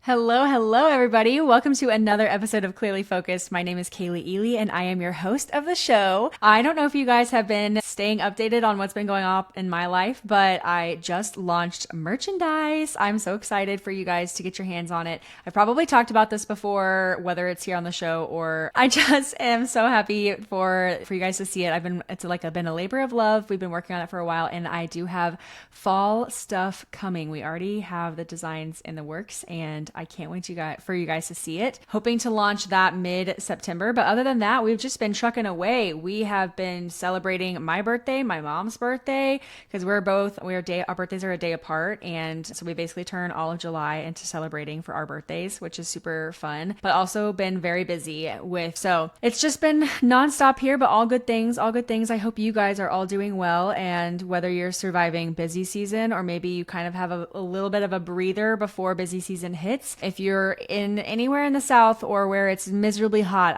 Hello, everybody. Welcome to another episode of Clearly Focused. My name is Kaylee Ely, and I am your host of the show. I don't know if you guys have been staying updated on what's been going on in my life, but I just launched merchandise. I'm so excited for you guys to get your hands on it. I've probably talked about this before, whether it's here on the show or I just am so happy for you guys to see it. It's been a labor of love. We've been working on it for a while, and I do have fall stuff coming. We already have the designs in the works, and I can't wait for you guys to see it. Hoping to launch that mid-September. But other than that, we've just been trucking away. We have been celebrating my birthday, my mom's birthday, because our birthdays are a day apart. And so we basically turn all of July into celebrating for our birthdays, which is super fun, but also been very busy so it's just been nonstop here, but all good things, all good things. I hope you guys are all doing well. And whether you're surviving busy season or maybe you kind of have a little bit of a breather before busy season hits, if you're in anywhere in the South or where it's miserably hot,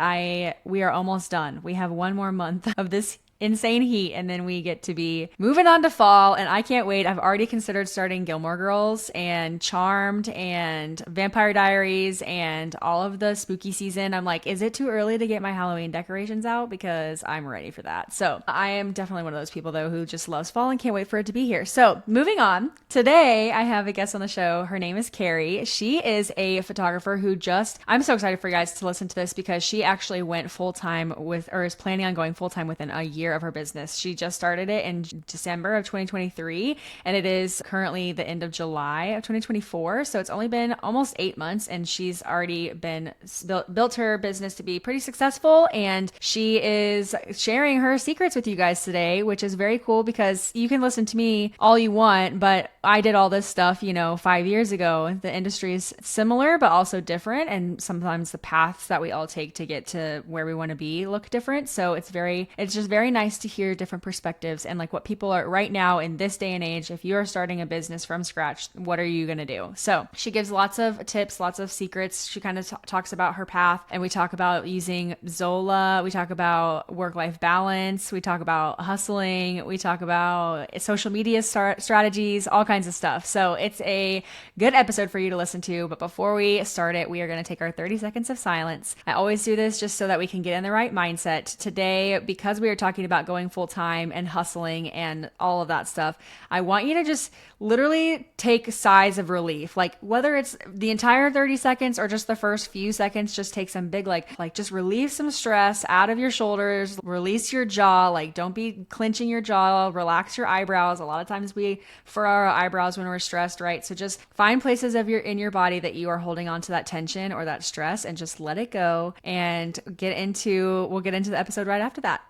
we are almost done. We have one more month of this insane heat, and then we get to be moving on to fall, and I can't wait. I've already considered starting Gilmore Girls and Charmed and Vampire Diaries and all of the spooky season. I'm like, is it too early to get my Halloween decorations out? Because I'm ready for that. So I am definitely one of those people, though, who just loves fall and can't wait for it to be here. So moving on, today I have a guest on the show. Her name is Keri. She is a photographer I'm so excited for you guys to listen to this because she actually went full-time is planning on going full-time within a year of her business. She just started it in December of 2023, and it is currently the end of July of 2024. So it's only been almost 8 months, and she's already built her business to be pretty successful. And she is sharing her secrets with you guys today, which is very cool because you can listen to me all you want, but I did all this stuff, 5 years ago. The industry is similar, but also different. And sometimes the paths that we all take to get to where we want to be look different. So it's just very nice to hear different perspectives and like what people are right now in this day and age. If you're starting a business from scratch, what are you going to do? So she gives lots of tips, lots of secrets. She kind of talks about her path, and we talk about using Zola. We talk about work-life balance. We talk about hustling. We talk about social media strategies, all kinds of stuff. So it's a good episode for you to listen to. But before we start it, we are going to take our 30 seconds of silence. I always do this just so that we can get in the right mindset. Today, because we are talking about going full time and hustling and all of that stuff, I want you to just literally take sighs of relief. Like whether it's the entire 30 seconds or just the first few seconds, just take some big, like just relieve some stress out of your shoulders, release your jaw. Like don't be clenching your jaw, relax your eyebrows. A lot of times we furrow our eyebrows when we're stressed, right? So just find places in your body that you are holding on to that tension or that stress and just let it go, and we'll get into the episode right after that.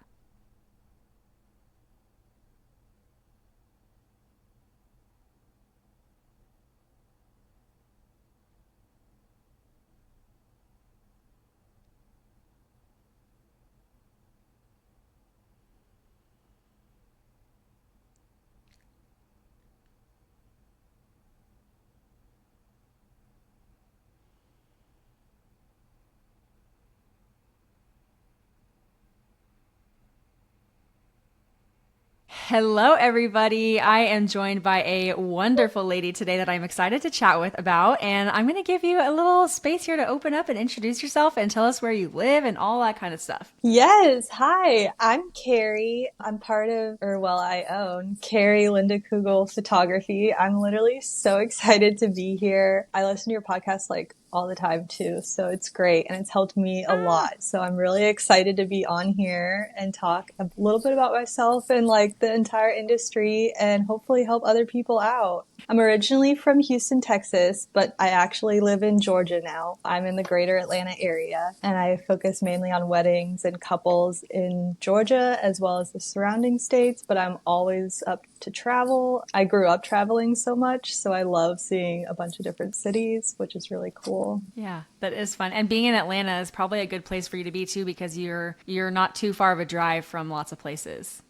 Hello, everybody. I am joined by a wonderful lady today that I'm excited to chat with about, and I'm going to give you a little space here to open up and introduce yourself and tell us where you live and all that kind of stuff. Yes, hi, I'm Keri. I'm part of, I own Keri Linda Kugel Photography. I'm literally so excited to be here. I listen to your podcast like all the time too, so it's great and it's helped me a lot. So I'm really excited to be on here and talk a little bit about myself and like the entire industry and hopefully help other people out. I'm originally from Houston, Texas, but I actually live in Georgia now. I'm in the greater Atlanta area, and I focus mainly on weddings and couples in Georgia as well as the surrounding states, but I'm always up to travel. I grew up traveling so much, so I love seeing a bunch of different cities, which is really cool. Yeah, that is fun. And being in Atlanta is probably a good place for you to be too, because you're not too far of a drive from lots of places.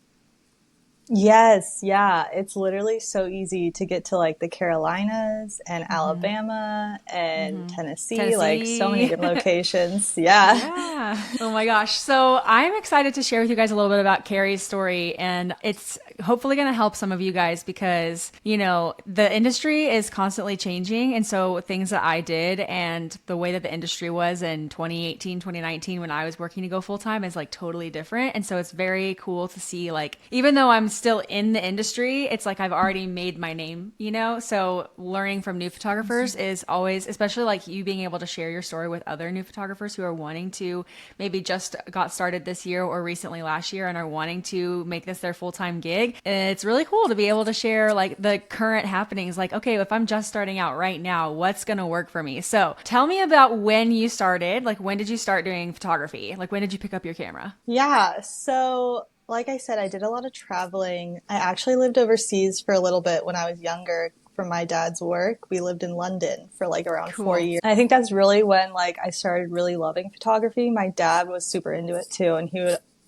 Yes, yeah. It's literally so easy to get to like the Carolinas and Alabama and Tennessee, like so many Tennessee. different locations. Yeah. Yeah. Oh my gosh. So I'm excited to share with you guys a little bit about Keri's story, and it's hopefully going to help some of you guys because, the industry is constantly changing. And so things that I did and the way that the industry was in 2018, 2019, when I was working to go full time is like totally different. And so it's very cool to see, like, even though I'm still in the industry, it's like I've already made my name. So learning from new photographers is always, especially like you being able to share your story with other new photographers who are wanting to maybe just got started this year or recently last year and are wanting to make this their full-time gig. And it's really cool to be able to share like the current happenings, like, okay, if I'm just starting out right now, what's going to work for me? So tell me about when you started. Like, when did you start doing photography? Like, when did you pick up your camera? Yeah. So, like I said, I did a lot of traveling. I actually lived overseas for a little bit when I was younger for my dad's work. We lived in London for like around four Cool. years. And I think that's really when like I started really loving photography. My dad was super into it too, and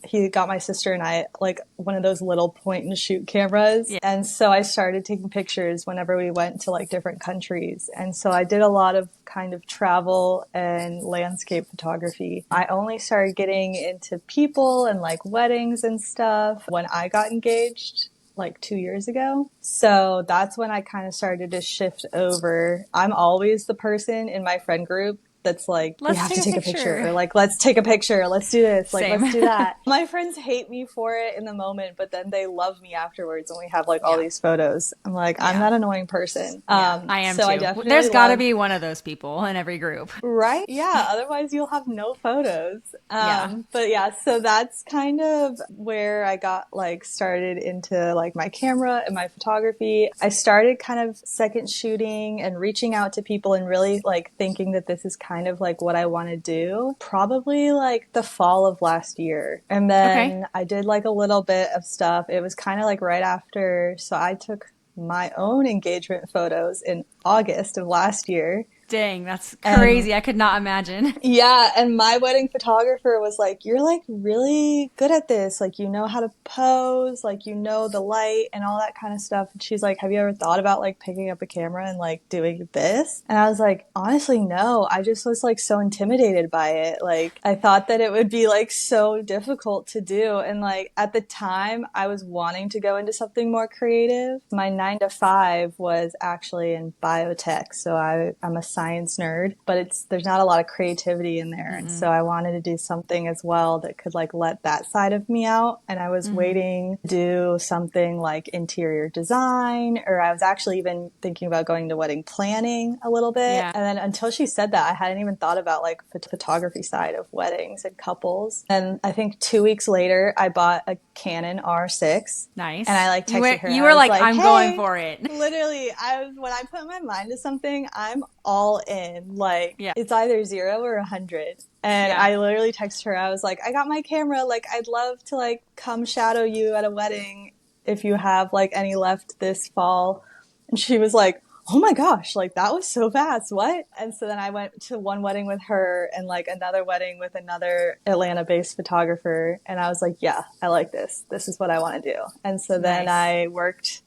he got my sister and I like one of those little point and shoot cameras. Yeah. And so I started taking pictures whenever we went to like different countries. And so I did a lot of kind of travel and landscape photography. I only started getting into people and like weddings and stuff when I got engaged like 2 years ago. So that's when I kind of started to shift over. I'm always the person in my friend group that's like, we Let's have take to a take a picture, picture. or like, let's take a picture, let's do this, like, Same. let's do that. My friends hate me for it in the moment, but then they love me afterwards when we have like all Yeah. these photos. I'm like, I'm Yeah. that annoying person. Yeah, I am So I too. definitely There's got to love. be one of those people in every group. Right? Yeah, otherwise you'll have no photos. Yeah. But yeah, so that's kind of where I got like started into like my camera and my photography. I started kind of second shooting and reaching out to people and really like thinking that this is kind of like what I want to do. Probably like the fall of last year. And Okay. then I did like a little bit of stuff. It was kind of like right after, so I took my own engagement photos in August of last year. Dang, that's And crazy. I could not imagine. yeah, and my wedding photographer was like, "You're like really good at this. Like, you know how to pose, like, you know the light and all that kind of stuff." And she's like, "Have you ever thought about like picking up a camera and like doing this?" And I was like, "Honestly, no. I just was like so intimidated by it. Like, I thought that it would be like so difficult to do. And like at the time, I was wanting to go into something more creative. My 9 to 5 was actually in biotech. So I'm a science nerd, but there's not a lot of creativity in there. And so I wanted to do something as well that could like let that side of me out. And I was waiting to do something like interior design, or I was actually even thinking about going to wedding planning a little bit. Yeah. And then until she said that, I hadn't even thought about like photography side of weddings and couples. And I think 2 weeks later, I bought a Canon R6, and I Nice. like You texted were her and you I were was like, like, I'm going "Hey, for it. literally, I was when I put my mind to something, I'm all in. Like Yeah. it's either 0 or 100." And Yeah. I literally texted her. I was like, "I got my camera. Like I'd love to like come shadow you at a wedding if you have like any left this fall." And she was like, "Oh my gosh, like that was so fast. What?" And so then I went to one wedding with her and like another wedding with another Atlanta-based photographer, and I was like, "Yeah, I like this. This is what I want to do." And so then Nice.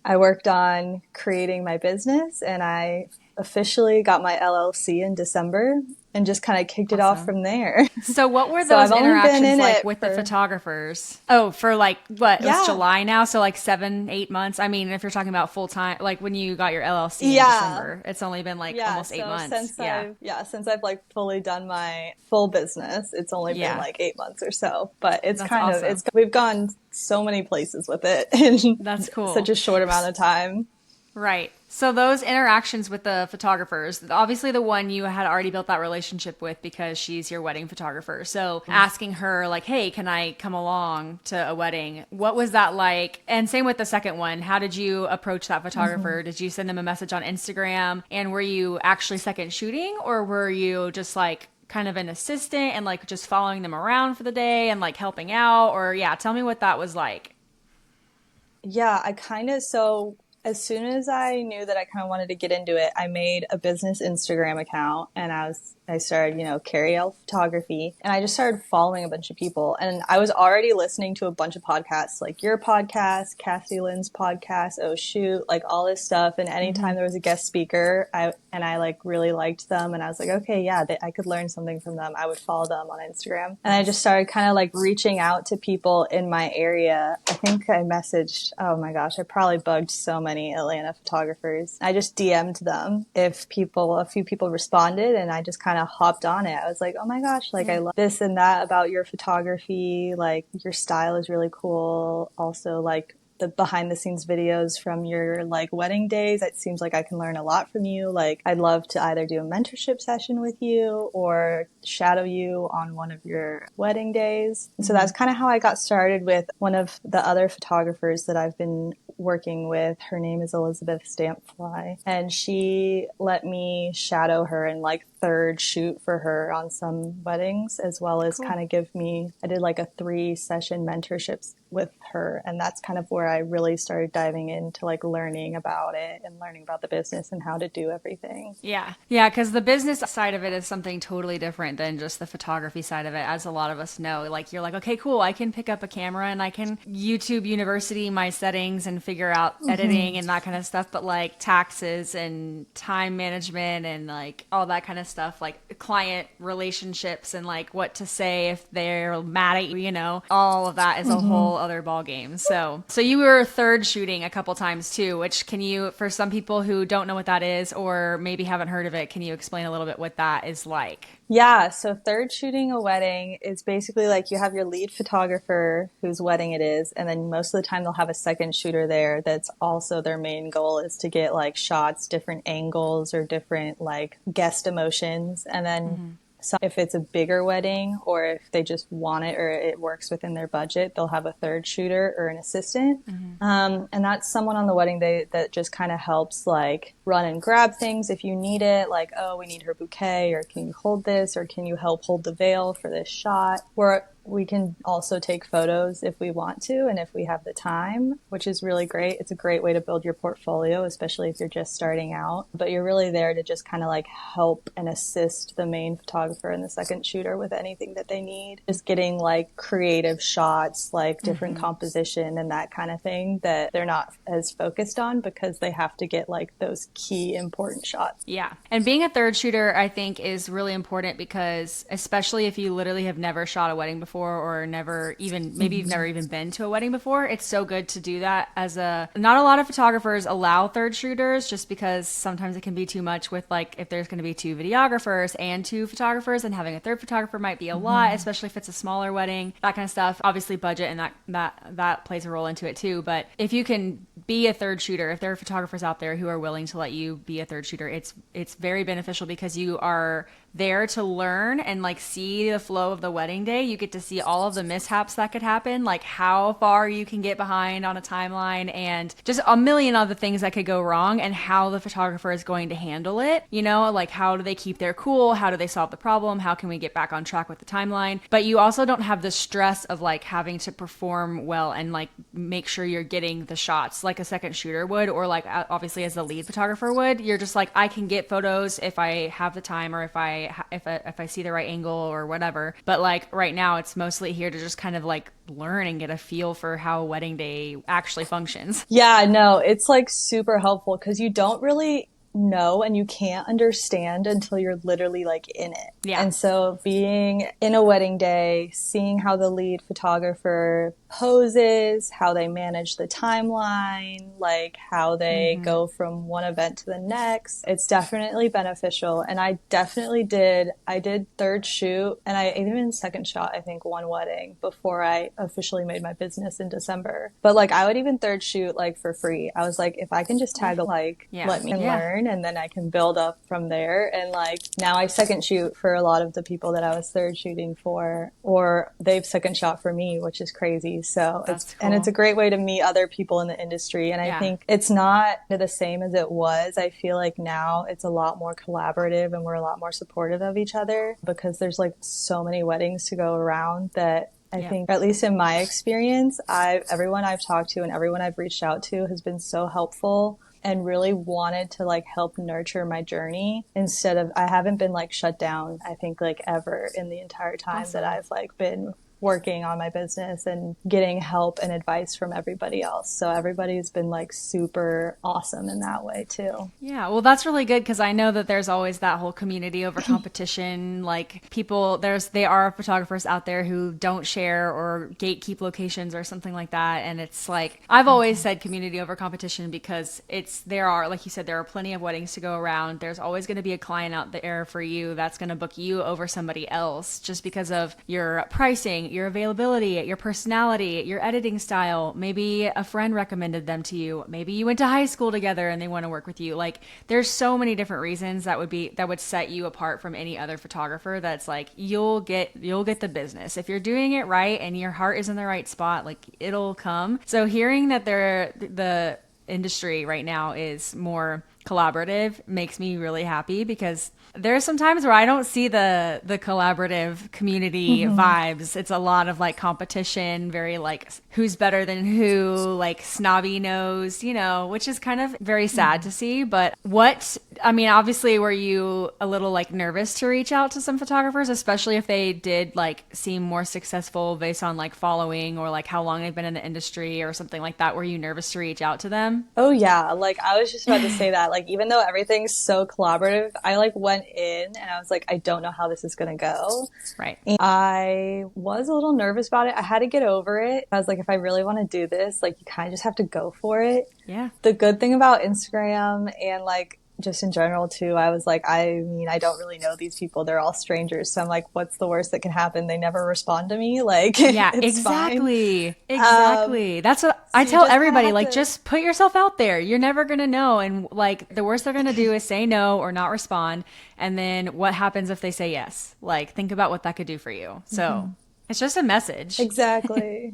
I worked on creating my business, and I officially got my LLC in December and just kind of kicked it off Awesome. from there. So what were So I've those only been interactions in like it with the for, photographers? Oh, for like what? It was yeah, July now, so like 7, 8 months. I mean, if you're talking about full time, like when you got your LLC in yeah. December, it's only been like Yeah, almost eight so months. Yeah. since I've like fully done my full business, it's only been Yeah. like 8 months or so. But it's That's kind of awesome. it's we've gone so many places with it in That's such cool. a short amount of time. Right. So those interactions with the photographers, obviously the one you had already built that relationship with because she's your wedding photographer. So asking her like, "Hey, can I come along to a wedding?" What was that like? And same with the second one. How did you approach that photographer? Did you send them a message on Instagram? And were you actually second shooting, or were you just like kind of an assistant and like just following them around for the day and like helping out? Or yeah, tell me what that was like. Yeah, I kind of so as soon as I knew that I kind of wanted to get into it, I made a business Instagram account and I started, Keri Photography, and I just started following a bunch of people. And I was already listening to a bunch of podcasts, like your podcast, Kathy Lynn's podcast, Oh Shoot, like all this stuff. And anytime there was a guest speaker, I like really liked them, and I was like, okay, yeah, I could learn something from them. I would follow them on Instagram, and I just started kind of like reaching out to people in my area. I think I messaged, oh my gosh, I probably bugged so many Atlanta photographers. I just DM'd them a few people responded, and I just kind of hopped on it. I was like, oh my gosh, like I love this and that about your photography. Like your style is really cool. Also, like the behind the scenes videos from your like wedding days. It seems like I can learn a lot from you. Like I'd love to either do a mentorship session with you or shadow you on one of your wedding days. And so that's kind of how I got started with one of the other photographers that I've been working with. Her name is Elizabeth Stampfly, and she let me shadow her and like third shoot for her on some weddings, as well as kind of I did like a 3-session mentorships with her. And that's kind of where I really started diving into like learning about it and learning about the business and how to do everything. Yeah. Yeah, because the business side of it is something totally different than just the photography side of it, as a lot of us know. Like, you're like, okay, cool, I can pick up a camera and I can YouTube University my settings and figure out editing and that kind of stuff. But like taxes and time management and like all that kind of stuff, like client relationships and like what to say if they're mad at you, all of that is a whole other ball game. So you were third shooting a couple times too, which can you, for some people who don't know what that is or maybe haven't heard of it, can you explain a little bit what that is like? Yeah, so third shooting a wedding is basically like you have your lead photographer whose wedding it is, and then most of the time they'll have a second shooter there that's also their main goal is to get like shots, different angles or different like guest emotions. And then so if it's a bigger wedding or if they just want it or it works within their budget, they'll have a third shooter or an assistant. And that's someone on the wedding day that just kind of helps like run and grab things if you need it. Like, oh, we need her bouquet, or can you hold this, or can you help hold the veil for this shot? We can also take photos if we want to and if we have the time, which is really great. It's a great way to build your portfolio, especially if you're just starting out. But you're really there to just kind of like help and assist the main photographer and the second shooter with anything that they need. Just getting like creative shots, like different composition and that kind of thing that they're not as focused on because they have to get like those key important shots. Yeah. And being a third shooter, I think, is really important because especially if you literally have never shot a wedding before or maybe you've never even been to a wedding before, it's so good to do that not a lot of photographers allow third shooters just because sometimes it can be too much with like if there's going to be 2 videographers and 2 photographers, and having a third photographer might be a lot, especially if it's a smaller wedding, that kind of stuff. Obviously budget and that plays a role into it too. But if you can be a third shooter, if there are photographers out there who are willing to let you be a third shooter, it's very beneficial because you are there to learn and like see the flow of the wedding day. You get to see all of the mishaps that could happen, like how far you can get behind on a timeline and just a million other things that could go wrong, and how the photographer is going to handle it. Like how do they keep their cool? How do they solve the problem? How can we get back on track with the timeline? But you also don't have the stress of like having to perform well and like make sure you're getting the shots like a second shooter would, or like obviously as the lead photographer would. You're just like, I can get photos if I have the time or if I see the right angle or whatever. But like right now it's mostly here to just kind of like learn and get a feel for how a wedding day actually functions. Yeah, no, it's like super helpful because you don't really know and you can't understand until you're literally like in it. Yeah. And so being in a wedding day, seeing how the lead photographer poses, how they manage the timeline, like how they go from one event to the next, it's definitely beneficial. And I did third shoot, and I even second shot, I think, one wedding before I officially made my business in December. But like I would even third shoot like for free. I was like, if I can just tag let me learn, and then I can build up from there. And like now I second shoot for a lot of the people that I was third shooting for, or they've second shot for me, which is crazy. So it's a great way to meet other people in the industry. And I think it's not the same as it was. I feel like now it's a lot more collaborative and we're a lot more supportive of each other because there's like so many weddings to go around that I Yeah. think, at least in my experience, everyone I've talked to and everyone I've reached out to has been so helpful and really wanted to like help nurture my journey instead of I haven't been like shut down, I think like ever in the entire time that Awesome. I've like been working on my business and getting help and advice from everybody else. So everybody's been like super awesome in that way too. Yeah, well, that's really good because I know that there's always that whole community over competition. Like people, they are photographers out there who don't share or gatekeep locations or something like that. And it's like, I've always said community over competition because there are, like you said, there are plenty of weddings to go around. There's always going to be a client out there for you that's going to book you over somebody else just because of your pricing, your availability, your personality, your editing style. Maybe a friend recommended them to you. Maybe you went to high school together and they want to work with you. Like there's so many different reasons that would set you apart from any other photographer that's like you'll get the business. If you're doing it right and your heart is in the right spot, like it'll come. So hearing that the industry right now is more collaborative makes me really happy because there's some times where I don't see the collaborative community Mm-hmm. vibes. It's a lot of like competition, very like who's better than who, like snobby nose, which is kind of very sad to see. But I mean, obviously, were you a little like nervous to reach out to some photographers, especially if they did like seem more successful based on like following or like how long they've been in the industry or something like that? Were you nervous to reach out to them? Oh yeah, like I was just about to say that. Like even though everything's so collaborative, I like went in and I was like, I don't know how this is gonna go. Right. And I was a little nervous about it. I had to get over it. I was like, if I really want to do this, like you kind of just have to go for it. Yeah. The good thing about Instagram and like just in general too, I was like, I mean, I don't really know these people. They're all strangers. So I'm like, what's the worst that can happen? They never respond to me. Like Yeah, it's fine. exactly. Um, Exactly. That's what I so you tell just kind of everybody. have Like, to. just put yourself out there. You're never going to know. And, like, the worst they're going to do is say no or not respond. And then what happens if they say yes? Like, think about what that could do for you. So it's just a message. Exactly.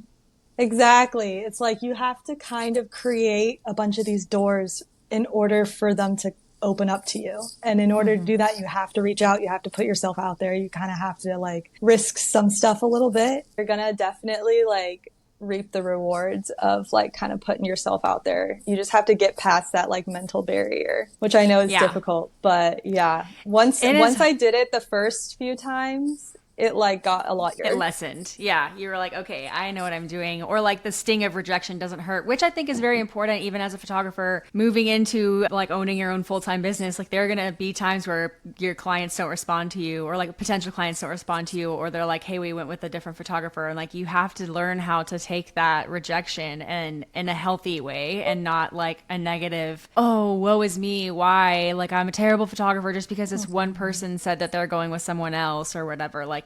Exactly. It's like you have to kind of create a bunch of these doors in order for them to open up to you. And in order to do that, you have to reach out. You have to put yourself out there. You kind of have to like risk some stuff a little bit. You're going to definitely like reap the rewards of like kind of putting yourself out there. You just have to get past that like mental barrier, which I know is Yeah. difficult, but yeah, once It is. once I did it the first few times, it like got a lot It easier. lessened. Yeah. You were like, okay, I know what I'm doing. Or like the sting of rejection doesn't hurt, which I think is very important, even as a photographer moving into like owning your own full time business. Like there are going to be times where your clients don't respond to you, or like potential clients don't respond to you, or they're like, hey, we went with a different photographer. And like you have to learn how to take that rejection and in a healthy way and not like a negative, oh, woe is me. Why? Like I'm a terrible photographer just because this one person said that they're going with someone else or whatever. Like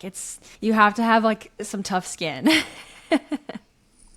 you have to have like some tough skin.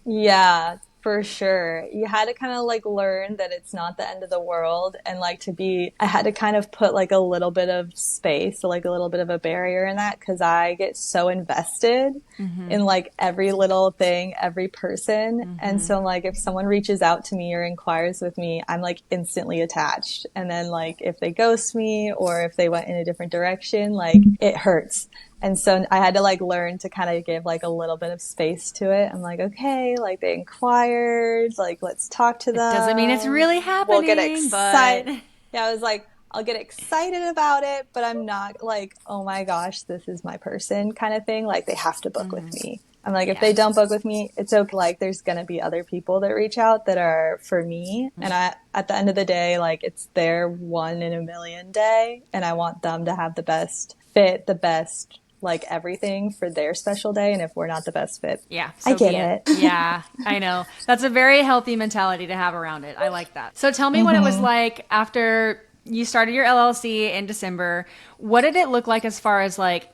Yeah, for sure. You had to kind of like learn that it's not the end of the world and like I had to kind of put like a little bit of space, like a little bit of a barrier in that because I get so invested in like every little thing, every person. And so like if someone reaches out to me or inquires with me, I'm like instantly attached. And then like if they ghost me or if they went in a different direction, like it hurts. And so I had to like learn to kind of give like a little bit of space to it. I'm like, okay, like they inquired, like let's talk to It doesn't mean it's them. really We'll get happening, but excited. Yeah, I was like, I'll get excited about it, but I'm not like, oh my gosh, this is my person kind of thing. Like they have to book with me. I'm like, if yeah. they don't book with me, it's okay. Like there's gonna be other people that reach out that are for me. And at the end of the day, like it's their 1 in a million day. And I want them to have the best fit, the best like everything for their special day. And if we're not the best fit, Yeah, I so get be it. it. Yeah, I know. That's a very healthy mentality to have around it. I like that. So tell me what it was like after you started your LLC in December. What did it look like as far as like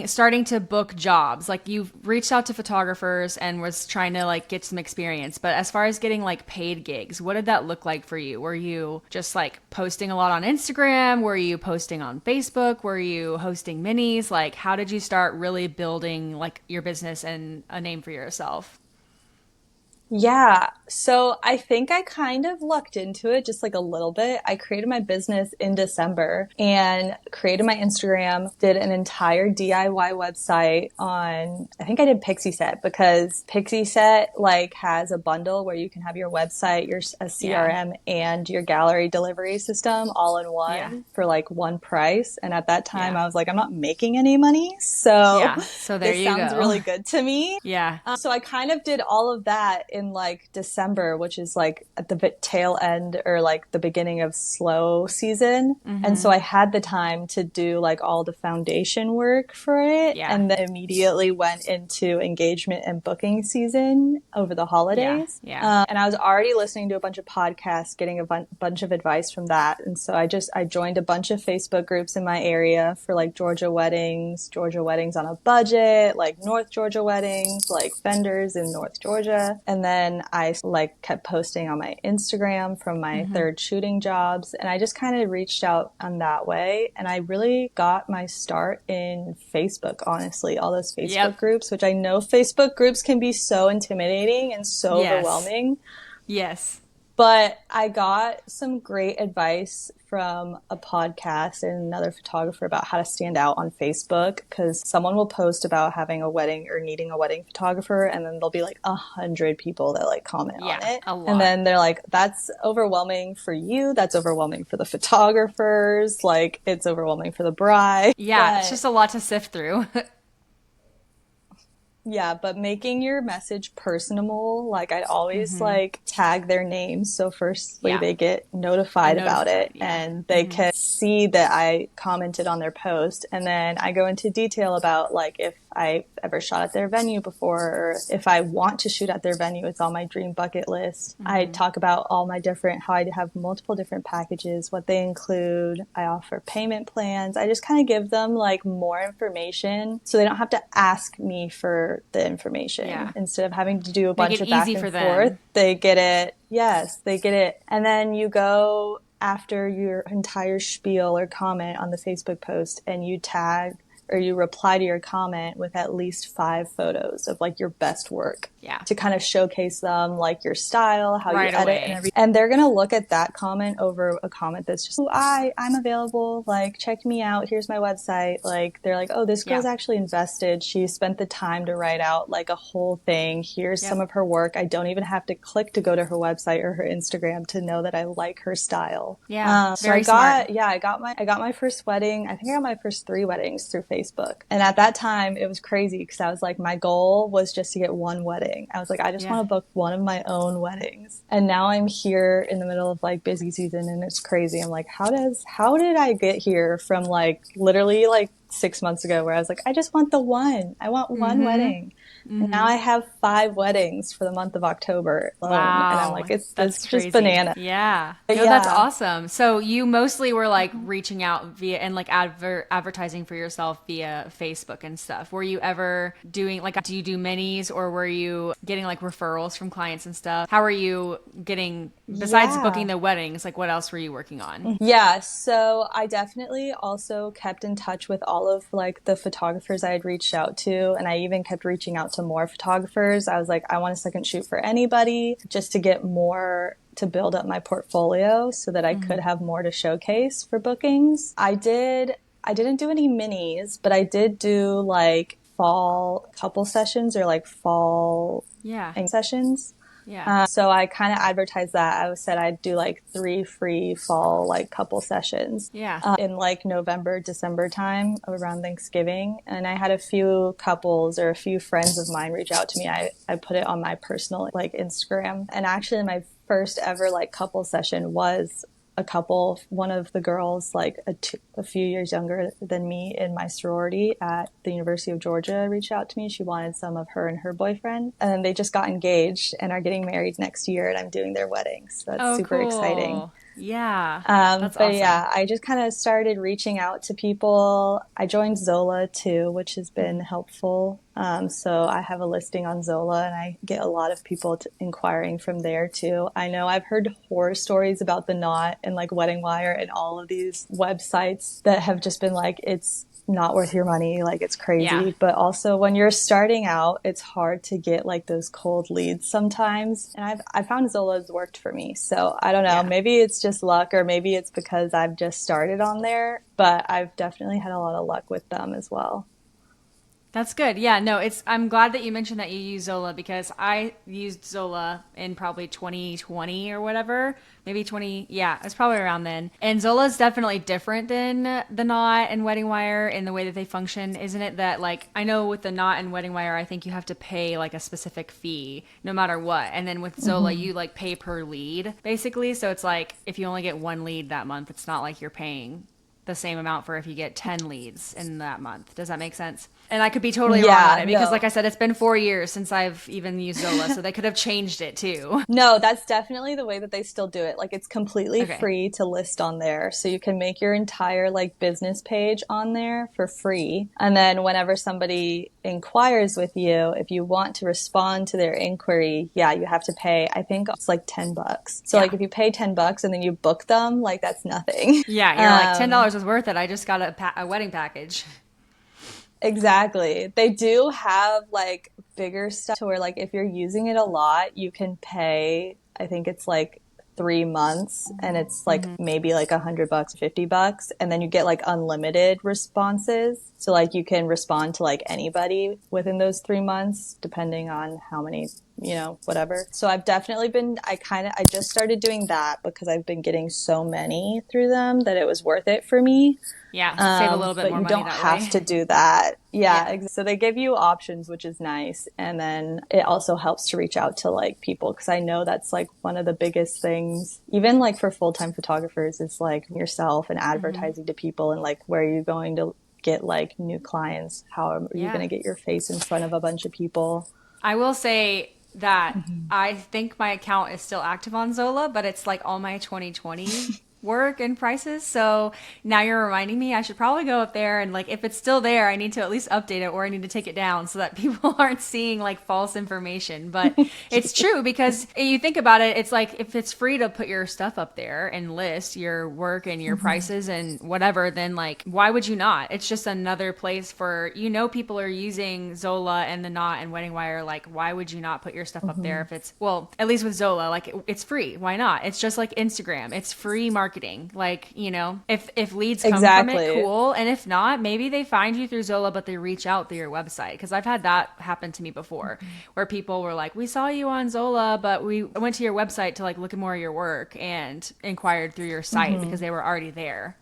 starting to book jobs? Like you've reached out to photographers and was trying to like get some experience, but as far as getting like paid gigs, what did that look like for you? Were you just like posting a lot on Instagram? Were you posting on Facebook? Were you hosting minis? Like how did you start really building like your business and a name for yourself? Yeah. So I think I kind of lucked into it just like a little bit. I created my business in December and created my Instagram, did an entire DIY website on, I think I did Pixie Set because Pixie Set like has a bundle where you can have your website, your a Yeah. CRM and your gallery delivery system all in Yeah. one for like one price. And at that time Yeah. I was like, I'm not making any money. So Yeah. So there this you sounds go. really good to me. Yeah. So I kind of did all of that in like December, which is like at the tail end or like the beginning of slow season. And so I had the time to do like all the foundation work for it. Yeah. And then immediately went into engagement and booking season over the Yeah. holidays. Yeah. And I was already listening to a bunch of podcasts, getting a bunch of advice from that. And so I joined a bunch of Facebook groups in my area for like Georgia weddings on a budget, like North Georgia weddings, like vendors in North Georgia. And then I like kept posting on my Instagram from my third shooting jobs. And I just kind of reached out on that way. And I really got my start in Facebook, honestly, all those Facebook Yep. groups, which I know Facebook groups can be so intimidating and so Yes. overwhelming. Yes. But I got some great advice from a podcast and another photographer about how to stand out on Facebook because someone will post about having a wedding or needing a wedding photographer and then there'll be like 100 people that like comment on Yeah. it. A And lot. then they're like, that's overwhelming for you. That's overwhelming for the photographers. Like it's overwhelming for the bride. Yeah. It's But just a lot to sift through. yeah, but making your message personable, like I'd always like tag their names so firstly Yeah. they get They're notified about notified. it Yeah. and they can see that I commented on their post and then I go into detail about like if I ever shot at their venue before or if I want to shoot at their venue, it's on my dream bucket list. I talk about all my different how I have multiple different packages, what they include. I offer payment plans. I just kind of give them like more information so they don't have to ask me for the information. Yeah. Instead of having to do a Make bunch it of back easy and for forth, them. they get it. Yes, they get it. And then you go after your entire spiel or comment on the Facebook post and you tag or you reply to your comment with at least 5 photos of like your best work Yeah. to kind of showcase them like your style, how you Right edit and away. everything. And they're going to look at that comment over a comment that's just, oh, I'm available. Like, check me out. Here's my website. Like, they're like, oh, this Yeah. girl's actually invested. She spent the time to write out like a whole thing. Here's Yep. some of her work. I don't even have to click to go to her website or her Instagram to know that I like her style. Yeah. So Very smart. I got my first wedding. I think I got my first 3 weddings through Facebook. And at that time, it was crazy because I was like, my goal was just to get one wedding. I was like, I just Yeah. want to book one of my own weddings. And now I'm here in the middle of like busy season and it's crazy. I'm like, how did I get here from like literally like 6 months ago where I was like, I just want the one. I want one wedding. And now I have 5 weddings for the month of October alone. And I'm like, Wow, that's it's just crazy. banana. Yeah. But No, that's yeah. awesome. So you mostly were like reaching out via and like advertising for yourself via Facebook and stuff. Were you ever doing like, do you do minis or were you getting like referrals from clients and stuff? How are you getting, besides booking Yeah. the weddings, like what else were you working on? Yeah, so I definitely also kept in touch with all of like the photographers I had reached out to, and I even kept reaching out to more photographers. I was like, I want a second shoot for anybody just to get more to build up my portfolio so that I could have more to showcase for bookings. I didn't do any minis, but I did do like fall couple sessions or like fall Yeah. sessions. Yeah. So I kind of advertised that. I said I'd do like 3 free fall like couple sessions Yeah. in like November, December time around Thanksgiving. And I had a few couples or a few friends of mine reach out to me. I put it on my personal like Instagram. And actually my first ever like couple session was a couple, one of the girls like a few years younger than me in my sorority at the University of Georgia reached out to me. She wanted some of her and her boyfriend, and then they just got engaged and are getting married next year, and I'm doing their wedding, so that's Oh, super exciting. cool. Yeah. That's But awesome. yeah, I just kind of started reaching out to people. I joined Zola too, which has been helpful. So I have a listing on Zola and I get a lot of people inquiring from there too. I know I've heard horror stories about The Knot and like Wedding Wire and all of these websites that have just been like, it's not worth your money. Like it's Yeah. crazy. But also when you're starting out, it's hard to get like those cold leads sometimes. And I found Zola's worked for me. So I don't know. Yeah. Maybe it's just luck or maybe it's because I've just started on there. But I've definitely had a lot of luck with them as well. That's good. Yeah, no, I'm glad that you mentioned that you use Zola because I used Zola in probably 2020 or whatever. Maybe 20, yeah, it's probably around then. And Zola is definitely different than the Knot and Wedding Wire in the way that they function, isn't it? That like I know with the Knot and Wedding Wire, I think you have to pay like a specific fee no matter what. And then with Zola, Mm-hmm. you like pay per lead basically. So it's like if you only get one lead that month, it's not like you're paying the same amount for if you get 10 leads in that month. Does that make sense? And I could be totally wrong on Yeah, it because, like no. I said, it's been 4 years since I've even used Zola, so they could have changed it too. No, that's definitely the way that they still do it. Like it's completely Okay. free to list on there. So you can make your entire like business page on there for free. And then whenever somebody inquires with you, if you want to respond to their inquiry, yeah, you have to pay. I think it's like $10. So Yeah. like if you pay $10 and then you book them, like that's nothing. Yeah, you're like $10 is worth it. I just got a wedding package. Exactly. They do have like bigger stuff to where like if you're using it a lot, you can pay, I think it's like 3 months and it's like maybe like $100, $50, and then you get like unlimited responses. So like you can respond to like anybody within those 3 months, depending on how many, whatever. So I've definitely been, I just started doing that because I've been getting so many through them that it was worth it for me. Yeah, save a little bit But more you money don't that have way. to do that. Yeah. Yeah. So they give you options, which is nice. And then it also helps to reach out to like people because I know that's like one of the biggest things, even like for full-time photographers, is like yourself and advertising to people and like where you're going to get like new clients. How are you Yeah. going to get your face in front of a bunch of people? I will say that I think my account is still active on Zola, but it's like all my 2020 work and prices. So now you're reminding me I should probably go up there and like if it's still there, I need to at least update it or I need to take it down so that people aren't seeing like false information. But it's true because you think about it, it's like if it's free to put your stuff up there and list your work and your prices and whatever, then like why would you not? It's just another place for people are using Zola and the Knot and Wedding Wire. Like why would you not put your stuff up there if it's well at least with Zola like it's free? Why not? It's just like Instagram. It's free marketing. Like if leads come from it, Exactly. cool. And if not, maybe they find you through Zola, but they reach out through your website. Because I've had that happen to me before, where people were like, "We saw you on Zola, but we went to your website to like look at more of your work and inquired through your site because they were already there."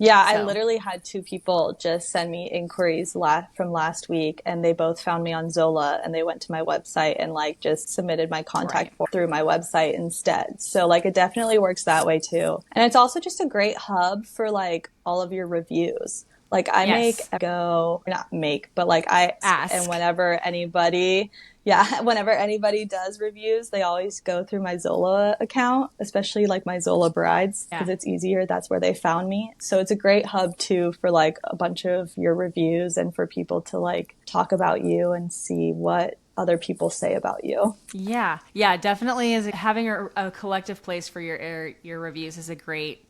Yeah, I So literally had two people just send me inquiries from last week, and they both found me on Zola, and they went to my website and like just submitted my right, contact form through my website instead. So like it definitely works that way too. And it's also just a great hub for like all of your reviews. Like I make yes, go not make, but like I and ask, whenever anybody yeah, whenever anybody does reviews, they always go through my Zola account, especially like my Zola brides, because yeah. it's easier. That's where they found me. So it's a great hub too for like a bunch of your reviews and for people to like talk about you and see what other people say about you. Yeah, yeah, definitely. Is having a collective place for your reviews is a great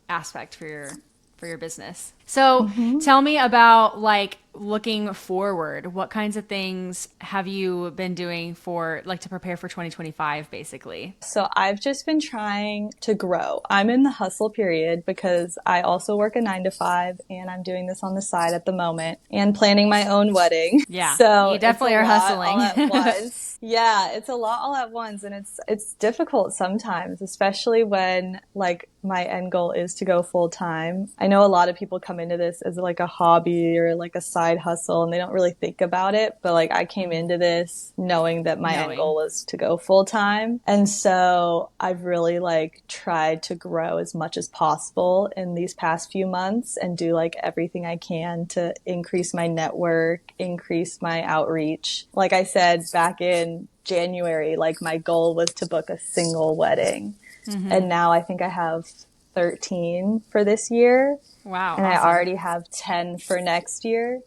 aspect for your business. So Mm-hmm. tell me about like looking forward. What kinds of things have you been doing for like to prepare for 2025, basically? So I've just been trying to grow. I'm in the hustle period because I also work a 9 to 5 and I'm doing this on the side at the moment and planning my own wedding. Yeah, So you it's a definitely are lot all hustling. at once. Yeah, it's a lot all at once and it's difficult sometimes, especially when like my end goal is to go full time. I know a lot of people come into this as like a hobby or like a side hustle and they don't really think about it, but like I came into this knowing that my end Knowing. goal was to go full time. And so I've really like tried to grow as much as possible in these past few months and do like everything I can to increase my network, increase my outreach. Like I said back in January, like my goal was to book a single wedding. And now I think I have 13 for this year Wow, and I awesome. already have 10 for next year.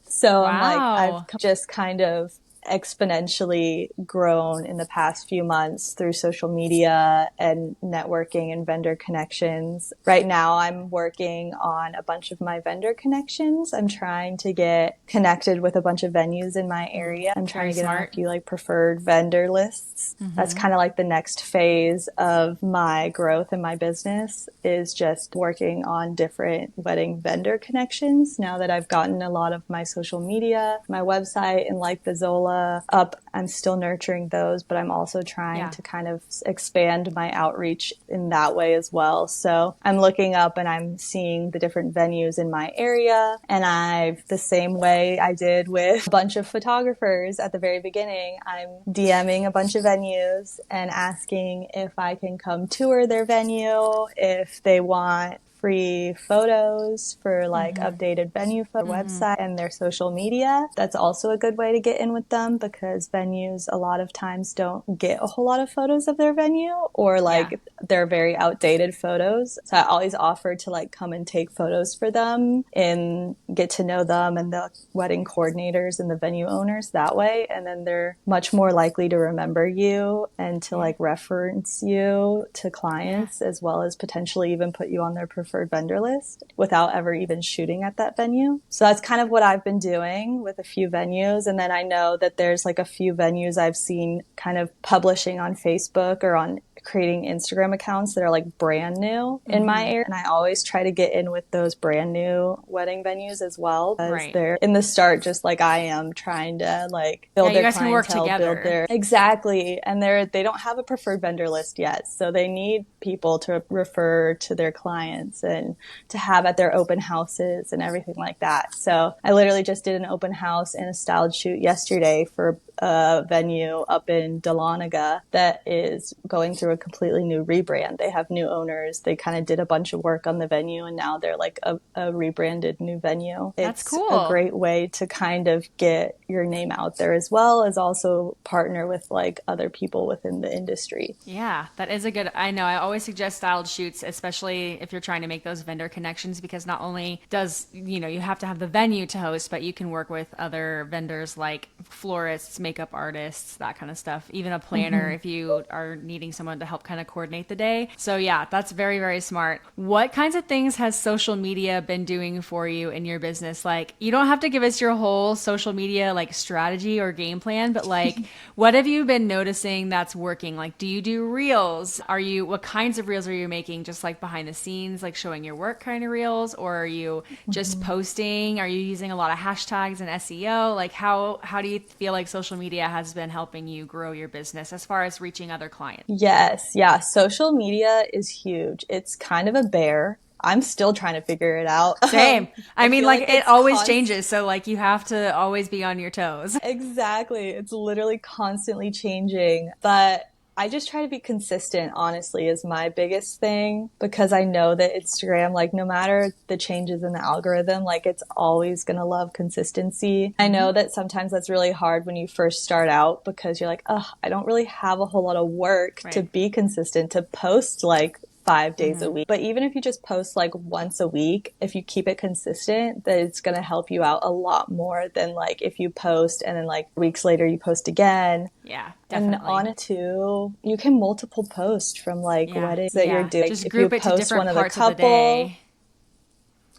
So I'm like, I've Wow. just kind of exponentially grown in the past few months through social media and networking and vendor connections. Right now, I'm working on a bunch of my vendor connections. I'm trying to get connected with a bunch of venues in my area. I'm trying to get on a few like preferred vendor lists. That's kind of like the next phase of my growth in my business, is just working on different wedding vendor connections. Now that I've gotten a lot of my social media, my website, and like the Zola up, I'm still nurturing those, but I'm also trying to kind of expand my outreach in that way as well. So I'm looking up and I'm seeing the different venues in my area. And I've, the same way I did with a bunch of photographers at the very beginning, I'm DMing a bunch of venues and asking if I can come tour their venue, if they want free photos for like updated venue for website and their social media. That's also a good way to get in with them, because venues a lot of times don't get a whole lot of photos of their venue, or like they're very outdated photos. So I always offer to like come and take photos for them and get to know them and the wedding coordinators and the venue owners that way. And then they're much more likely to remember you and to like reference you to clients, as well as potentially even put you on their preferred vendor list without ever even shooting at that venue. So that's kind of what I've been doing with a few venues. And then I know that there's like a few venues I've seen kind of publishing on Facebook or on creating Instagram accounts that are like brand new in my area. And I always try to get in with those brand new wedding venues as well, because they're in the start, just like I am, trying to like build their clientele, build their, exactly. And they don't have a preferred vendor list yet. So they need people to refer to their clients and to have at their open houses and everything like that. So I literally just did an open house and a styled shoot yesterday for a venue up in Dahlonega that is going through a completely new rebrand. They have new owners. They kind of did a bunch of work on the venue, and now they're like a rebranded new venue. That's cool. It's a great way to kind of get your name out there, as well as also partner with like other people within the industry. Yeah, that is a good, I know I always suggest styled shoots, especially if you're trying to make those vendor connections, because not only does, you have to have the venue to host, but you can work with other vendors like florists, makeup artists, that kind of stuff, even a planner if you are needing someone to help kind of coordinate the day. So yeah, that's very, very smart. What kinds of things has social media been doing for you in your business? Like, you don't have to give us your whole social media like strategy or game plan, but like what have you been noticing that's working? Like, do you do reels? What kinds of reels are you making? Just like behind the scenes, like showing your work kind of reels, or are you just posting? Are you using a lot of hashtags and SEO? Like how do you feel like social media has been helping you grow your business as far as reaching other clients? Yes. Yeah. Social media is huge. It's kind of a bear. I'm still trying to figure it out. Same. I mean, like it always changes. So like you have to always be on your toes. Exactly. It's literally constantly changing. But I just try to be consistent, honestly, is my biggest thing, because I know that Instagram, like no matter the changes in the algorithm, like it's always going to love consistency. I know that sometimes that's really hard when you first start out, because you're like, oh, I don't really have a whole lot of work to be consistent, to post like 5 days a week. But even if you just post like once a week, if you keep it consistent, that it's going to help you out a lot more than like if you post and then like weeks later you post again. Yeah, definitely. And on it too, you can multiple post from like weddings that you're doing. Just group it to different parts of the day.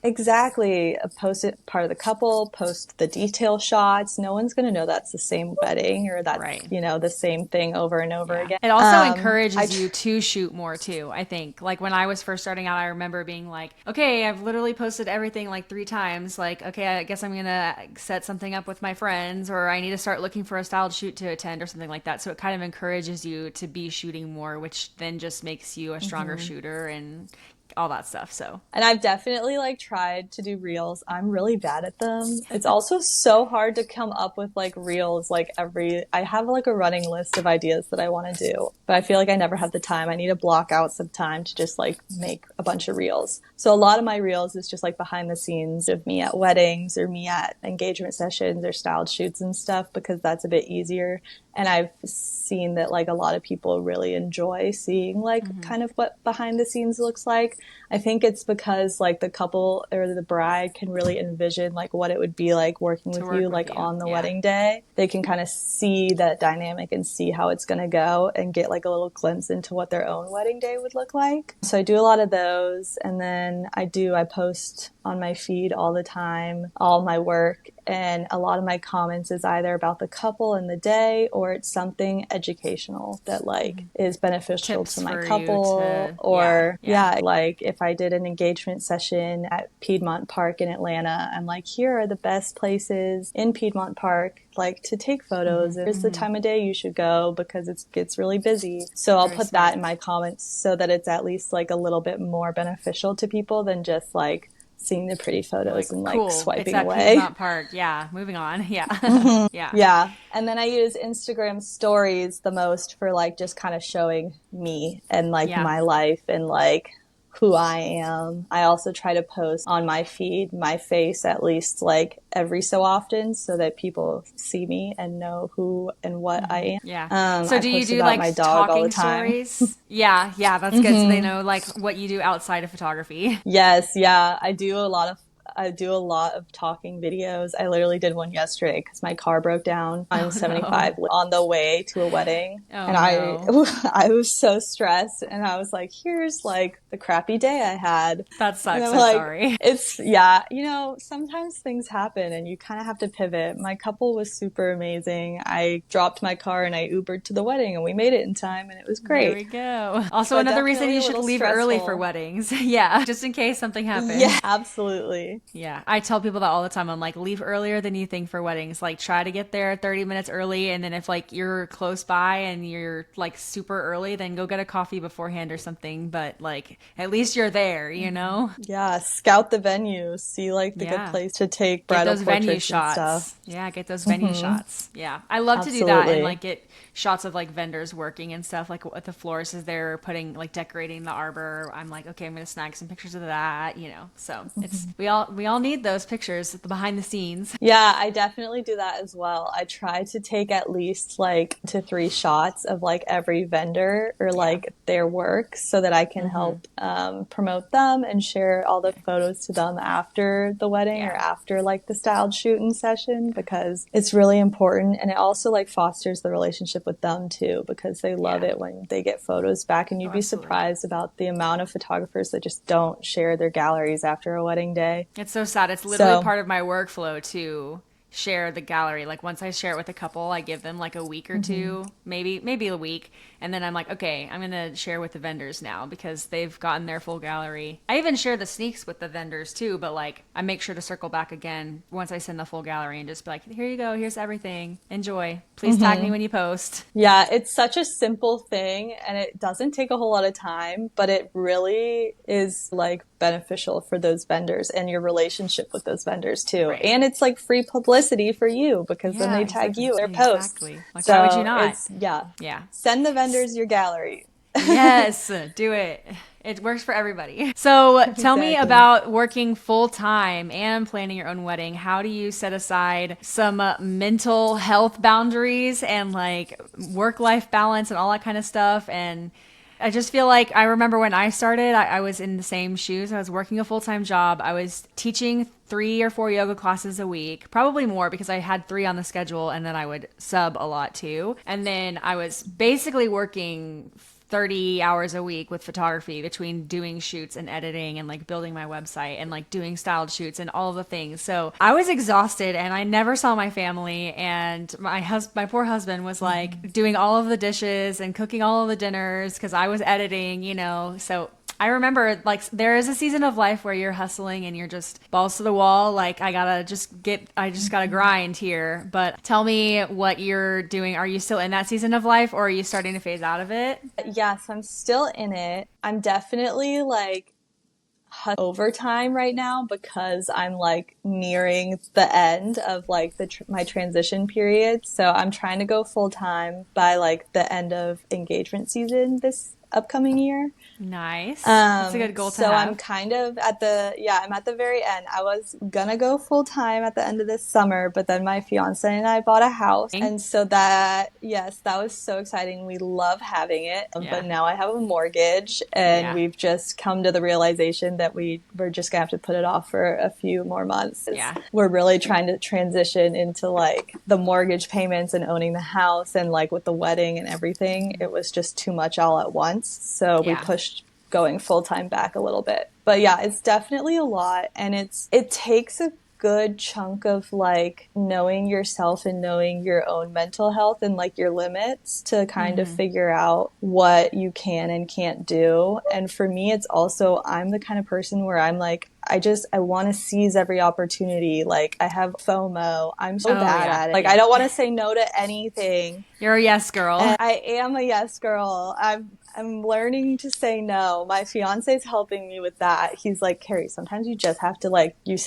Exactly. Post it part of the couple, post the detail shots. No one's going to know that's the same wedding, or that's, the same thing over and over again. It also encourages you to shoot more too, I think. Like when I was first starting out, I remember being like, okay, I've literally posted everything like 3 times. Like, okay, I guess I'm going to set something up with my friends, or I need to start looking for a styled shoot to attend or something like that. So it kind of encourages you to be shooting more, which then just makes you a stronger shooter and all that stuff. So, and I've definitely like tried to do reels. I'm really bad at them. It's also so hard to come up with like reels. Like I have like a running list of ideas that I want to do, but I feel like I never have the time. I need to block out some time to just like make a bunch of reels. So a lot of my reels is just like behind the scenes of me at weddings or me at engagement sessions or styled shoots and stuff, because that's a bit easier. And I've seen that like a lot of people really enjoy seeing like kind of what behind the scenes looks like. I think it's because like the couple or the bride can really envision like what it would be like working To with you work with like you. on the Yeah. wedding day. They can kind of see that dynamic and see how it's going to go and get like a little glimpse into what their own wedding day would look like. So I do a lot of those, and then I post on my feed all the time all my work, and a lot of my comments is either about the couple and the day, or it's something educational that like is beneficial to Tips my for you couple. to, yeah, Or yeah. like if I did an engagement session at Piedmont Park in Atlanta, I'm like, here are the best places in Piedmont Park like to take photos. Here's the time of day you should go because it gets really busy. So I'll Very put that smart. in my comments so that it's at least like a little bit more beneficial to people than just like seeing the pretty You're photos like, and like cool, it's swiping at away. Piedmont Park. Yeah, moving on. Yeah. Yeah. Yeah. And then I use Instagram stories the most for like just kind of showing me and like Yeah. my life and like who I am. I also try to post on my feed my face at least like every so often so that people see me and know who and what I Yeah. am. So I do you post do about like my dog all the talking time. stories? Yeah, yeah, that's good. So they know like what you do outside of photography. Yes, yeah, I do a lot of talking videos. I literally did one yesterday because my car broke down on Oh no. 75 on the way to a wedding. Oh And I no. I was so stressed, and I was like, here's like the crappy day I had. That And sucks. I'm I'm like, sorry. it's, yeah, sometimes things happen and you kind of have to pivot. My couple was super amazing. I dropped my car and I Ubered to the wedding and we made it in time and it was There we great, go. Also, but another reason definitely you a should little leave early for stressful. weddings. Yeah, just in case something Yeah, happens. absolutely. Yeah, I tell people that all the time. I'm like, leave earlier than you think for weddings. Like, try to get there 30 minutes early, and then if like you're close by and you're like super early, then go get a coffee beforehand or something. But like, at least you're there, you know? Yeah, scout the venue, see like the good Yeah. place to take Get bridal those venue portraits and stuff. shots. Yeah, get those venue shots. Yeah. I love to do that and Absolutely. like get shots of like vendors working and stuff, like what the florist is there putting like decorating the arbor. I'm like, okay, I'm gonna snag some pictures of that, you know. So it's we all need those pictures, the behind the scenes. Yeah, I definitely do that as well. I try to take at least like 2 to 3 shots of like every vendor or Yeah. like their work so that I can help promote them and share all the photos to them after the wedding or Yeah. after like the styled shooting session, because it's really important, and it also like fosters the relationship with them too because they love Yeah. it when they get photos back, and Oh, you'd be absolutely. surprised about the amount of photographers that just don't share their galleries after a wedding day. It's so sad. It's literally So, part of my workflow to share the gallery. Like once I share it with a couple, I give them like a week or two, maybe a week, and then I'm like, okay, I'm gonna share with the vendors now because they've gotten their full gallery. I even share the sneaks with the vendors too, but like I make sure to circle back again once I send the full gallery and just be like, here you go, here's everything. Enjoy. Please tag me when you post. yeah, it's such a simple thing and it doesn't take a whole lot of time, but it really is like beneficial for those vendors and your relationship with those vendors too. Right. And it's like free publicity for you because then Yeah, they tag exactly. you in their posts. Exactly. Like why would you So not? it's, yeah, Yeah. send the vendors your gallery. Yes, do it. It works for everybody. So tell me Exactly. about working full time and planning your own wedding. How do you set aside some mental health boundaries and like work life balance and all that kind of stuff? And I just feel like I remember when I started, I was in the same shoes. I was working a full time job. I was teaching 3 or 4 yoga classes a week, probably more because I had 3 on the schedule and then I would sub a lot too. And then I was basically working 30 hours a week with photography between doing shoots and editing and like building my website and like doing styled shoots and all of the things. So I was exhausted and I never saw my family, and my poor husband was like doing all of the dishes and cooking all of the dinners cuz I was editing, you know. So I remember like there is a season of life where you're hustling and you're just balls to the wall. Like I just gotta grind here. But tell me what you're doing. Are you still in that season of life or are you starting to phase out of it? Yes, I'm still in it. I'm definitely like overtime right now because I'm like nearing the end of like my transition period. So I'm trying to go full time by like the end of engagement season this upcoming year. Nice. That's a good goal to So I'm have. kind of I'm at the very end. I was gonna go full time at the end of this summer, but then my fiance and I bought a house. And so yes, that was so exciting. We love having it. Yeah. But now I have a mortgage and Yeah. we've just come to the realization that we're just gonna have to put it off for a few more months. Yeah. We're really trying to transition into like the mortgage payments and owning the house, and like with the wedding and everything, it was just too much all at once. So we Yeah. pushed going full time back a little bit. But yeah, it's definitely a lot, and it takes a good chunk of like knowing yourself and knowing your own mental health and like your limits to kind of figure out what you can and can't do. And for me, it's also, I'm the kind of person where I'm like, I want to seize every opportunity. Like I have FOMO. I'm so bad at it. Like I don't want to say no to anything. You're a yes girl. And I am a yes girl. I'm learning to say no. My fiance's helping me with that. He's like, Keri, sometimes you just have to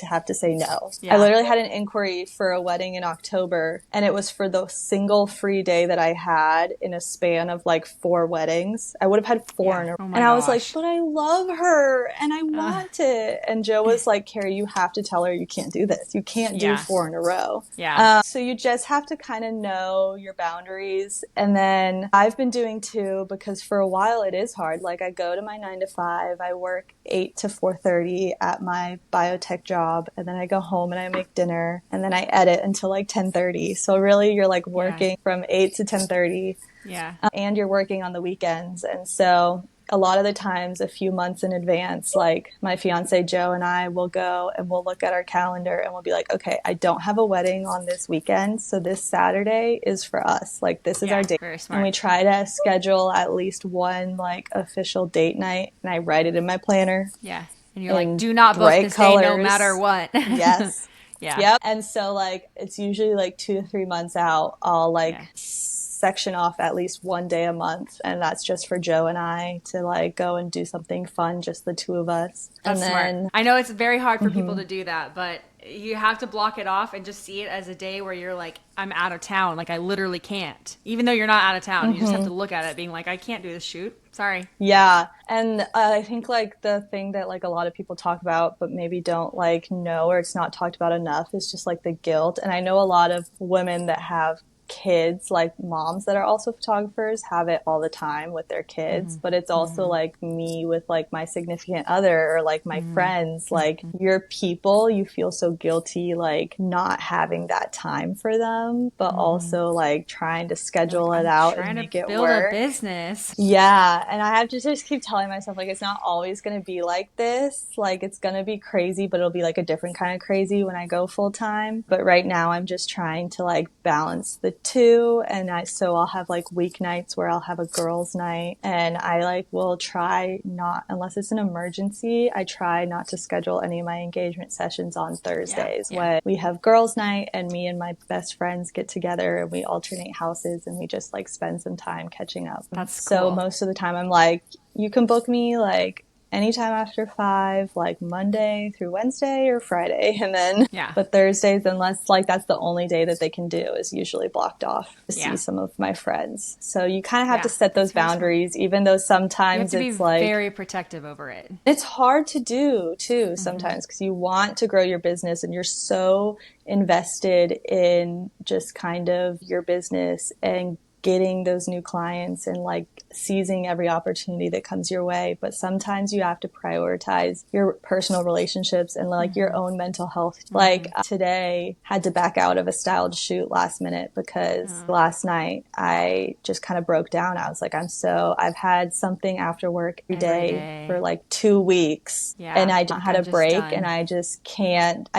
have to say no. Yeah. I literally had an inquiry for a wedding in October, and it was for the single free day that I had in a span of like 4 weddings. I would have had 4 in a row. Oh my And I was like, gosh. but I love her and I want it. And Joe was like, Keri, you have to tell her you can't do this. You can't do 4 in a row. Yeah. So you just have to kind of know your boundaries. And then I've been doing too, because for a while it is hard. Like I go to my 9 to 5, I work 8 to 4:30 at my biotech job, and then I go home and I make dinner, and then I edit until like 10:30. So really you're like working from 8 to 10:30. Yeah. And you're working on the weekends. And so a lot of the times, a few months in advance, like my fiance Joe and I will go and we'll look at our calendar and we'll be like, okay, I don't have a wedding on this weekend, so this Saturday is for us. Like this is our date. Very smart. And we try to schedule at least one like official date night, and I write it in my planner. Yeah. And you're like, do not book this day no matter what. Yes. Yeah. Yep. And so like it's usually like 2 to 3 months out, I'll like section off at least one day a month, and that's just for Joe and I to like go and do something fun, just the two of us. That's and then smart. I know it's very hard for people to do that, but you have to block it off and just see it as a day where you're like, I'm out of town. Like I literally can't. Even though you're not out of town, you just have to look at it being like, I can't do this shoot. Sorry. Yeah. And I think like the thing that like a lot of people talk about but maybe don't like know, or it's not talked about enough, is just like the guilt. And I know a lot of women that have kids, like moms that are also photographers, have it all the time with their kids. But it's also like me with like my significant other or like my friends, like your people, you feel so guilty like not having that time for them, but also like trying to schedule it out and make it build work. A business. Yeah. And I have to just keep telling myself like it's not always going to be like this. Like it's going to be crazy, but it'll be like a different kind of crazy when I go full time. But right now I'm just trying to like balance the two. And so I'll have like weeknights where I'll have a girls' night, and I like will try not, unless it's an emergency, I try not to schedule any of my engagement sessions on Thursdays when we have girls' night and me and my best friends get together and we alternate houses and we just like spend some time catching up. That's so cool. Most of the time I'm like, you can book me like anytime after 5, like Monday through Wednesday or Friday. And then, but Thursdays, unless like that's the only day that they can do, is usually blocked off to see some of my friends. So you kind of have to set those boundaries, even though sometimes you have to it's be like very protective over it. It's hard to do too sometimes because you want to grow your business and you're so invested in just kind of your business and getting those new clients and like seizing every opportunity that comes your way. But sometimes you have to prioritize your personal relationships and like your own mental health. Like today had to back out of a styled shoot last minute because last night I just kind of broke down. I was like, I've had something after work every day for like 2 weeks and I had a break and I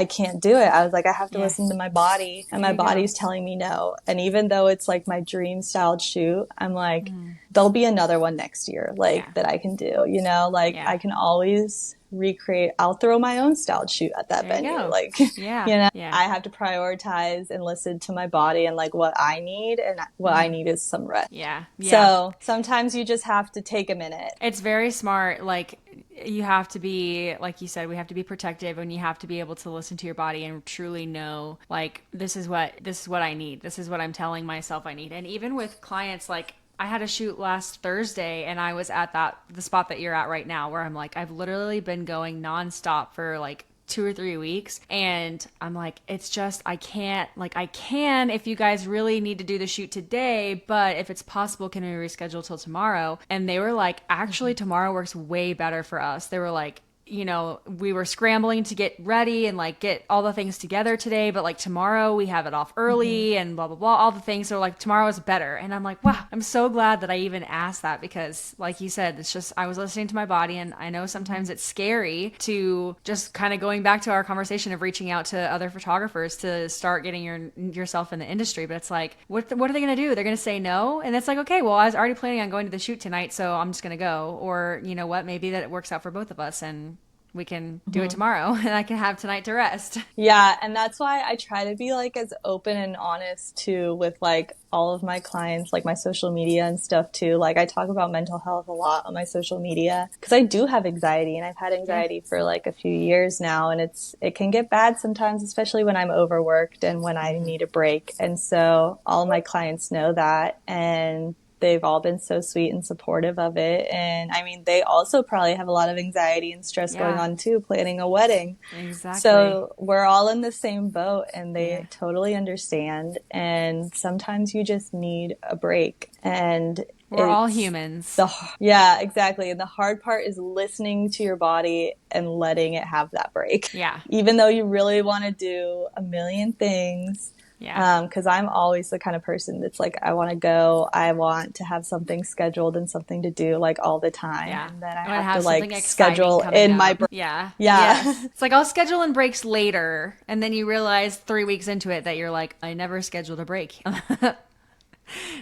can't do it. I was like, I have to listen to my body, and my body's telling me no. And even though it's like my dream styled shoot, I'm like, there'll be another one next year, like that I can do, you know, like I can always recreate. I'll throw my own styled shoot at that venue. Like, you know, I have to prioritize and listen to my body and like what I need, and what I need is some rest. So sometimes you just have to take a minute. It's very smart. Like you have to be, like you said, we have to be protective, and you have to be able to listen to your body and truly know like, this is what I need. This is what I'm telling myself I need. And even with clients, like I had a shoot last Thursday and I was at the spot that you're at right now where I'm like, I've literally been going nonstop for like 2 or 3 weeks. And I'm like, it's just, I can't, like, I can if you guys really need to do the shoot today, but if it's possible, can we reschedule till tomorrow? And they were like, actually, tomorrow works way better for us. They were like, we were scrambling to get ready and like get all the things together today, but like tomorrow we have it off early and blah, blah, blah, all the things. So like tomorrow is better. And I'm like, wow, I'm so glad that I even asked that because like you said, it's just, I was listening to my body and I know sometimes it's scary to just kind of going back to our conversation of reaching out to other photographers to start getting yourself in the industry. But it's like, what are they going to do? They're going to say no. And it's like, okay, well, I was already planning on going to the shoot tonight, so I'm just going to go. Or you know what, maybe that it works out for both of us and we can do it tomorrow and I can have tonight to rest. Yeah, and that's why I try to be like as open and honest too with like all of my clients, like my social media and stuff too. Like I talk about mental health a lot on my social media because I do have anxiety and I've had anxiety for like a few years now, and it can get bad sometimes, especially when I'm overworked and when I need a break. And so all my clients know that, and they've all been so sweet and supportive of it. And I mean, they also probably have a lot of anxiety and stress going on too, planning a wedding. Exactly. So we're all in the same boat and they totally understand. And sometimes you just need a break. And we're all humans. Yeah, exactly. And the hard part is listening to your body and letting it have that break. Yeah. Even though you really want to do a million things. Yeah. Because I'm always the kind of person that's like, I want to go, I want to have something scheduled and something to do like all the time. Yeah. And then I have to like schedule in my brain. Yeah. Yeah. Yes. It's like I'll schedule in breaks later. And then you realize 3 weeks into it that you're like, I never scheduled a break.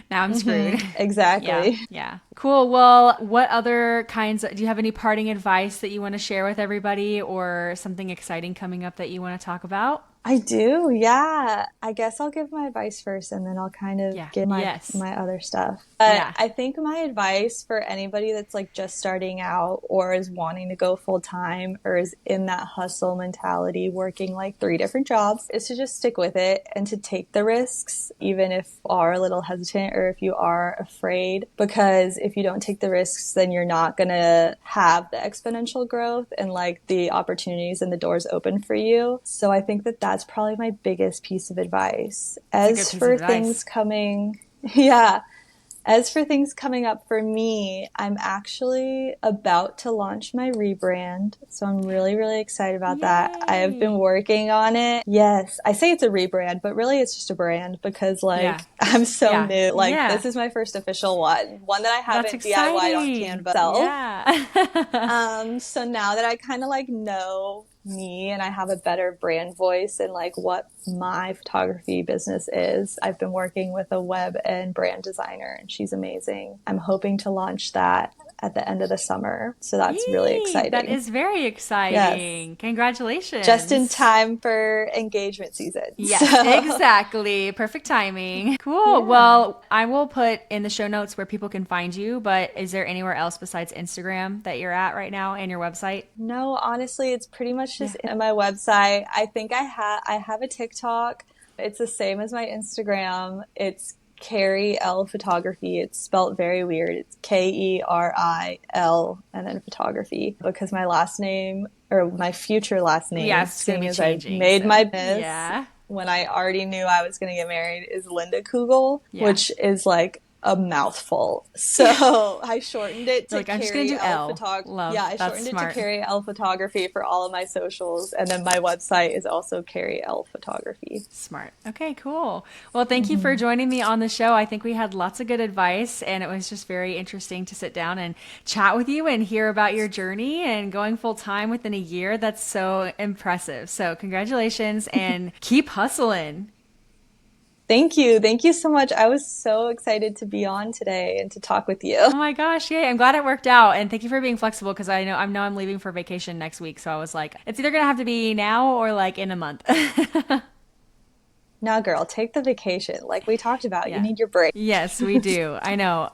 Now I'm screwed. Exactly. Yeah. Cool. Well, what other do you have any parting advice that you want to share with everybody or something exciting coming up that you want to talk about? I do, yeah. I guess I'll give my advice first and then I'll kind of give my other stuff. But I think my advice for anybody that's like just starting out or is wanting to go full time or is in that hustle mentality working like 3 different jobs is to just stick with it and to take the risks, even if you are a little hesitant or if you are afraid. Because if you don't take the risks, then you're not going to have the exponential growth and like the opportunities and the doors open for you. So I think that that's probably my biggest piece of advice. As for things coming up for me, I'm actually about to launch my rebrand. So I'm really, really excited about that. I have been working on it. Yes, I say it's a rebrand, but really it's just a brand because like I'm so new. Like this is my first official one that I haven't DIY'd on Canva myself. Yeah. So now that I kind of like know me and I have a better brand voice and like what my photography business is, I've been working with a web and brand designer and she's amazing. I'm hoping to launch that at the end of the summer. So that's really exciting. That is very exciting. Yes. Congratulations. Just in time for engagement season. Yes, exactly. Perfect timing. Cool. Yeah. Well, I will put in the show notes where people can find you, but is there anywhere else besides Instagram that you're at right now and your website? No, honestly, it's pretty much just in my website. I think I have a TikTok. It's the same as my Instagram. It's Keri L Photography. It's spelled very weird. It's KERIL and then photography because my last name or my future last name, seeing as I made my business when I already knew I was going to get married, is Linda Kugel, which is like a mouthful. So I shortened it to Keri L Photography. Yeah, I shortened it to Keri L Photography for all of my socials. And then my website is also Keri L Photography. Smart. Okay, cool. Well, thank you for joining me on the show. I think we had lots of good advice and it was just very interesting to sit down and chat with you and hear about your journey and going full time within a year. That's so impressive. So congratulations and keep hustling. Thank you. Thank you so much. I was so excited to be on today and to talk with you. Oh my gosh. Yay. I'm glad it worked out. And thank you for being flexible because I know I'm leaving for vacation next week. So I was like, it's either going to have to be now or like in a month. No, girl, take the vacation. Like we talked about, you need your break. Yes, we do. I know.